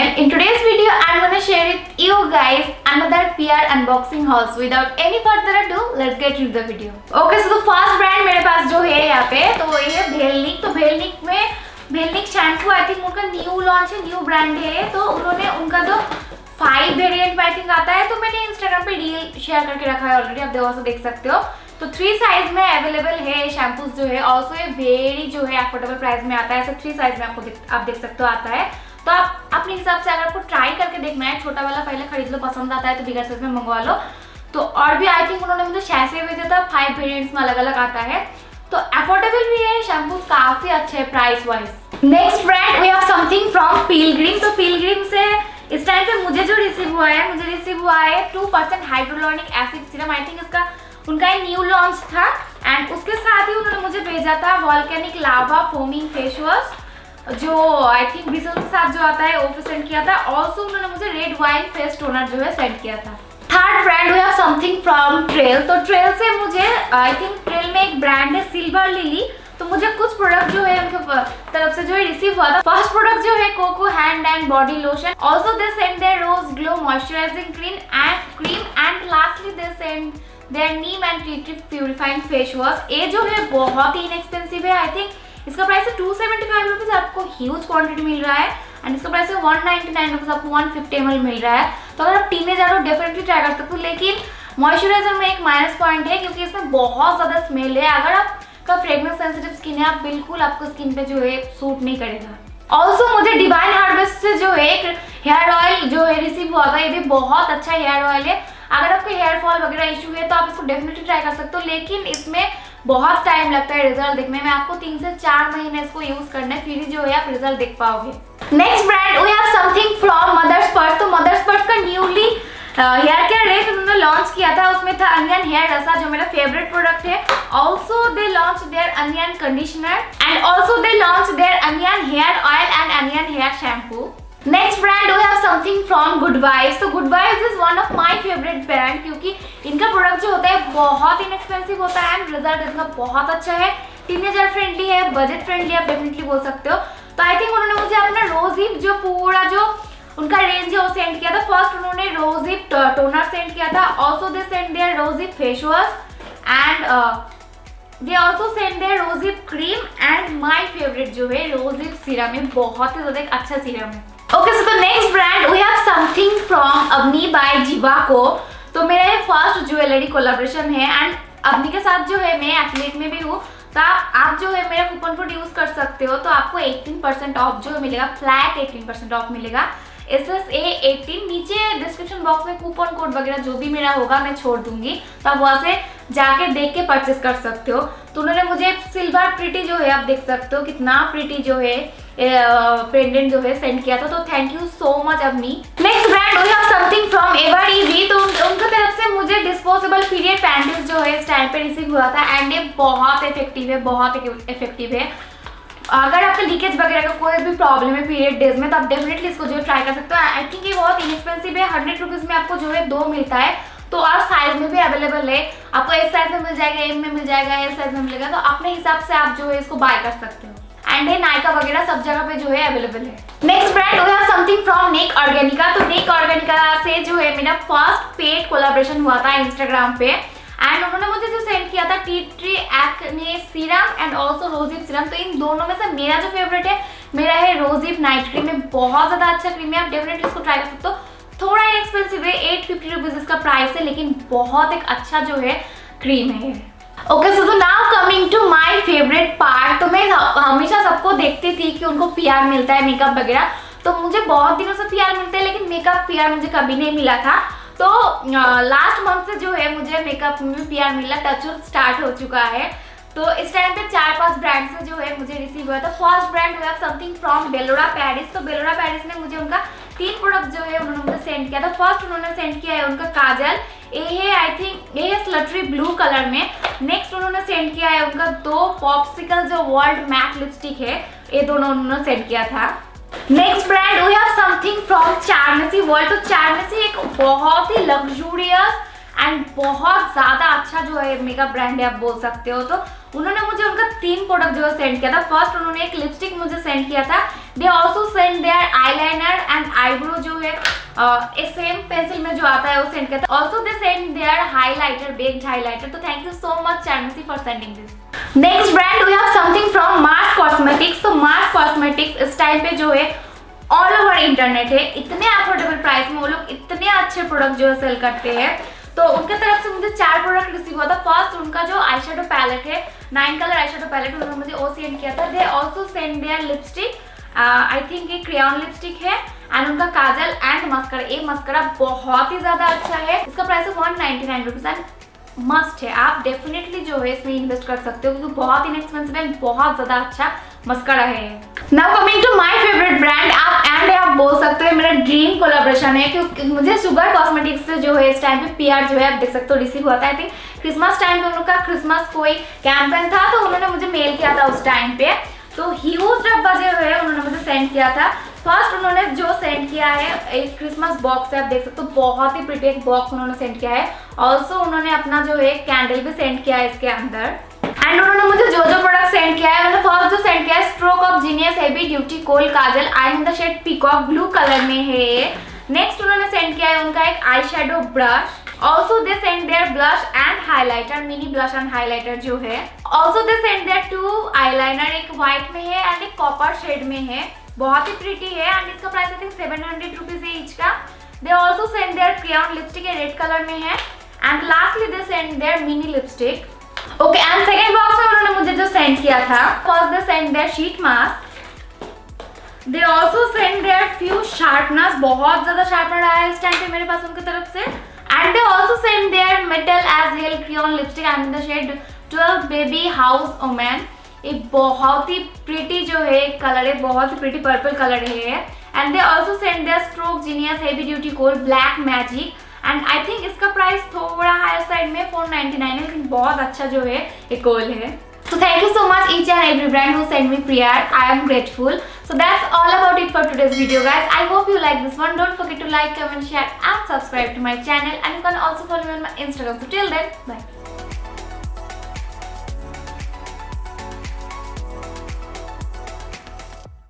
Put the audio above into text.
and in today's video I'm gonna share with you guys another PR unboxing hauls. Without any further ado, let's get into the video. Okay, so the first brand मेरे पास जो है यहाँ पे तो ये है भेलनिक। तो भेलनिक में भेलनिक शैम्पू आई थिंक उनका न्यू लॉन्च है, न्यू ब्रांड है। तो उन्होंने उनका जो 5 वेरिएंट आई थिंक आता है, तो मैंने इंस्टाग्राम पे रील शेयर करके रखा है ऑलरेडी, आप देखो से देख सकते हो। तो 3 साइज में अवेलेबल है शैम्पूज जो है। ऑल्सो ये वेरी जो है अफोर्डेबल प्राइस में आता है, ऐसे 3 साइज में आपको आप देख सकते हो आता है। तो आप अपने हिसाब से अगर आपको ट्राई करके देखना है, छोटा वाला पहले खरीद लो, पसंद आता है तो बिगर साइज में मंगवा लो। तो और भी आई थिंक उन्होंने मुझे 6 से भेजा था, 5 वेरिएंट्स में अलग अलग आता है। तो अफोर्डेबल भी है, शैम्पू काफी अच्छे है price wise. Next brand we have something from Pilgrim. तो पिलग्रिम से इस टाइम पे मुझे जो रिसीव हुआ है 2% हाइड्रोलॉनिक एसिड सीरम। आई थिंक इसका उनका न्यू लॉन्च था एंड उसके साथ ही उन्होंने मुझे भेजा था वॉल्केनिक लावा फोमिंग फेस वॉश, जो आई थिंक ब्रिसल के साथ जो आता है वो सेंड किया था। ऑल्सो उन्होंने मुझे रेड वाइन फेस टोनर जो है सेंड किया था। Third brand we have something from Trail. तो ट्रेल से मुझे आई थिंक ट्रेल में एक ब्रांड है सिल्वर लिली, तो मुझे कुछ प्रोडक्ट जो है उनके तरफ से जो है रिसीव हुआ था। फर्स्ट प्रोडक्ट जो है coco hand and body lotion. Also they send their rose glow moisturising cream and lastly they send their neem and tea tree purifying face wash. ये जो है बहुत ही इनएक्सपेंसिव है, आई थिंक इसका प्राइस है 275 रुपीज, आपको ह्यूज क्वांटिटी मिल रहा है। एंड इसका प्राइस है 199 रुपीज, आपको 150 ml मिल रहा है। तो अगर आप टीनेजर हो डेफिनेटली ट्राई कर सकते हो। लेकिन मॉइस्चराइजर में एक माइनस पॉइंट है क्योंकि इसमें बहुत ज़्यादा स्मेल है। अगर आपका फ्रेग्रेंस सेंसिटिव स्किन है, आप बिल्कुल आपको स्किन पे जो है सूट नहीं करेगा। ऑल्सो मुझे डिवाइन हार्वेस्ट से जो है एक हेयर ऑयल जो है रिसीव हुआ था, ये भी बहुत अच्छा हेयर ऑयल है। अगर आपको हेयर फॉल वगैरह इशू है तो आप इसको डेफिनेटली ट्राई कर सकते हो, लेकिन इसमें बहुत टाइम लगता है रिजल्ट देखने में। आपको 3 से 4 महीने इसको यूज करना है, फिर जो है आप रिजल्ट देख पाओगे। Next brand we have something from Mother's Purse. तो मदर्स पर्स का न्यूली हेयर केयर रेट उन्होंने लॉन्च किया था, उसमें था अनियन हेयर रसा जो मेरा फेवरेट प्रोडक्ट है। Also they launch their onion conditioner and also they launch their onion hair oil and onion hair shampoo. Next brand we have something from Good Vibes. तो Good Vibes is one of my favourite brand क्योंकि इनका product जो होता है बहुत inexpensive होता है and result इनका बहुत अच्छा है। टीनेजर फ्रेंडली है, बजट फ्रेंडली आप डेफिनेटली बोल सकते हो। तो आई थिंक उन्होंने मुझे अपना रोजिप जो पूरा जो उनका रेंज है वो सेंड किया था। फर्स्ट उन्होंने रोजिप टोनर सेंड किया था। Also they send there rosehip face wash and they also send there rosehip cream and my favourite जो है रोजिप सीरम है, बहुत ही ज्यादा एक अच्छा सीरम है। Okay, so the next brand we have something from Avni by Jiva co. तो मेरा ये फर्स्ट ज्वेलरी कोलैबोरेशन है एंड अवनी के साथ जो है मैं एफिलिएट में भी हूँ। तो आप जो है मेरा कूपन कोड यूज कर सकते हो, तो आपको 18% ऑफ जो मिलेगा, फ्लैट 18% ऑफ मिलेगा। SSA18 नीचे डिस्क्रिप्शन बॉक्स में कूपन कोड वगैरह जो भी मेरा होगा मैं छोड़ दूंगी, तो आप वहाँ से जाके देख के परचेस कर सकते हो। तो उन्होंने मुझे सिल्वर प्रिटी जो है आप देख सकते हो कितना प्रिटी जो है पेंडेंट जो है सेंड किया था। तो thank you so much Avni. Next brand we have something from ever easy. तो उनकी तरफ से मुझे डिस्पोजेबल पीरियड पैंटीज जो है इस टाइम पे रिसीव हुआ था एंड ये बहुत इफेक्टिव है, बहुत इफेक्टिव है। अगर आपका लीकेज वगैरह का कोई भी प्रॉब्लम है पीरियड डेज में, तो आप डेफिनेटली इसको जो ट्राई कर सकते हो। आई थिंक ये बहुत इनएक्सपेंसिव है, 100 रुपीज़ में आपको जो है 2 मिलता है। तो और साइज में भी अवेलेबल है, आपको एस साइज में मिल जाएगा, एम में मिल जाएगा, एल साइज में मिलेगा। तो अपने हिसाब से आप जो है इसको बाय कर सकते हो एंड ये नायका वगैरह सब जगह पे जो है अवेलेबल है। Next brand we have something from Nek Organica. तो नेक ऑर्गेनिका से जो है मेरा फर्स्ट पेड कोलैबोरेशन हुआ था इंस्टाग्राम पे एंड उन्होंने मुझे जो सेंड किया था tea tree acne serum and also rosehip serum. तो इन दोनों में से मेरा जो फेवरेट है मेरा है रोजिप नाइट क्रीम में, बहुत ज़्यादा अच्छा क्रीम है, आप डेफिनेटली इसको ट्राई कर सकते हो। थोड़ा इनएक्सपेंसिव है, 850 रुपीज़ इसका प्राइस है, लेकिन बहुत एक अच्छा जो है क्रीम है। Okay, so now coming to my favourite part. तो मैं हमेशा सबको देखती थी कि उनको PR मिलता है मेकअप वगैरह, तो मुझे बहुत दिनों से PR मिलता है लेकिन मेकअप PR मुझे कभी नहीं मिला था। तो लास्ट मंथ से जो है मुझे मेकअप में PR मिला, टचवुड स्टार्ट हो चुका है। तो इस टाइम पे 4-5 ब्रांड से जो है मुझे रिसीव हुआ था। First brand we have something from Bellora Paris. तो बेलोरा पेरिस ने मुझे उनका 3 प्रोडक्ट जो है उन्होंने मुझे सेंड किया था। फर्स्ट उन्होंने सेंड किया है उनका काजल, ये है आई थिंक ये है स्लटरी ब्लू कलर में। नेक्स्ट उन्होंने सेंड किया है उनका 2 पॉप्सिकल जो वर्ल्ड मैट लिपस्टिक है, ये दोनों उन्होंने सेंड किया था। Next brand we have something from Charmacy World. तो चार्मेसी एक बहुत ही लग्जूरियस एंड बहुत ज़्यादा अच्छा जो है मेकअप ब्रांड है आप बोल सकते हो। तो उन्होंने मुझे उनका 3 प्रोडक्ट जो है सेंड किया था। फर्स्ट उन्होंने एक लिपस्टिक मुझे सेंड किया था, दे also send there eyeliner and eyebrow जो है सेम पेंसिल में जो आता है वो सेंड किया था। Also they send their highlighter, baked highlighter. तो thank you so much Charmacy for sending this. Next brand we have something from Mars Cosmetics. तो मार्स कॉस्मेटिक्स इस टाइम पे जो है ऑल ओवर इंटरनेट है, इतने अफोर्डेबल प्राइस में वो लोग इतने अच्छे प्रोडक्ट जो है सेल करते हैं। तो उनके तरफ से मुझे 4 प्रोडक्ट रिसीव हुआ था। फर्स्ट उनका जो आई शेडो पैलेट है, 9 कलर आई शेडो पैलेट, उन्होंने मुझे वो सेंड किया था। दे also send there lipstick, I think ये क्रेयॉन लिपस्टिक है, एंड उनका काजल एंड मस्करा। ये मस्करा बहुत ही ज्यादा अच्छा है, इसका प्राइस है 199 रुपीज एंड मस्ट है, आप डेफिनेटली जो है इसमें इन्वेस्ट कर सकते हो क्योंकि बहुत इनएक्सपेंसिव है, बहुत ज्यादा अच्छा मस्करा है। Now coming to my favourite brand, आप बोल सकते हो मेरा ड्रीम कोलैबोरेशन है क्योंकि मुझे शुगर कॉस्मेटिक्स से जो है इस टाइम पे पीआर जो है आप देख सकते हो रिसीव हुआ था। आई थिंक क्रिसमस टाइम पे उनका क्रिसमस कोई कैंपेन था तो उन्होंने मुझे मेल किया था उस टाइम पे। तो ह्यूज डब्बा जो है उन्होंने मुझे सेंड किया था। फर्स्ट उन्होंने जो सेंड किया है एक क्रिसमस बॉक्स है, आप देख सकते हो बहुत ही प्रिटी एक बॉक्स उन्होंने सेंड किया है। ऑल्सो उन्होंने अपना जो है कैंडल भी सेंड किया है इसके अंदर। एंड उन्होंने मुझे जो प्रोडक्ट सेंड किया है, मैंने फर्स्ट जो सेंड किया है stroke of genius heavy duty kohl kajal, eye in the shade peacock blue colour में है। नेक्स्ट उन्होंने सेंड किया है उनका एक eye shadow brush. Also they send their blush and highlighter, mini blush and highlighter जो है। Also they send their 2 eyeliner, एक व्हाइट में है एंड एक कॉपर शेड में है, बहुत ही प्रिटी है एंड इसका प्राइस आई थिंक 700 रुपीज है ईच का। दे also send there crayon lipstick, red colour में है, and lastly they send there mini lipstick. Okay, and second box में उन्होंने मुझे जो सेंड किया था, first they send there sheet mask, they also send there few sharpeners, बहुत ज्यादा शार्पनर आया है इस टाइम पे मेरे पास उनकी तरफ से, and they also send their metal edge hell crayon lipstick and in the shade 12 baby house omen. ये बहुत ही प्रिटी जो है कलर है, बहुत ही प्रिटी पर्पल कलर है। And they also send their stroke genius heavy duty kohl black magic, and I think इसका प्राइस थोड़ा हायर साइड में 499 है, लेकिन बहुत अच्छा जो है ये कोल है। So thank you so much each and every brand who sent me PR. I am grateful. So that's all about it for today's video, guys. I hope you like this one. Don't forget to like, comment, share and subscribe to my channel, and you can also follow me on my Instagram. So till then, bye.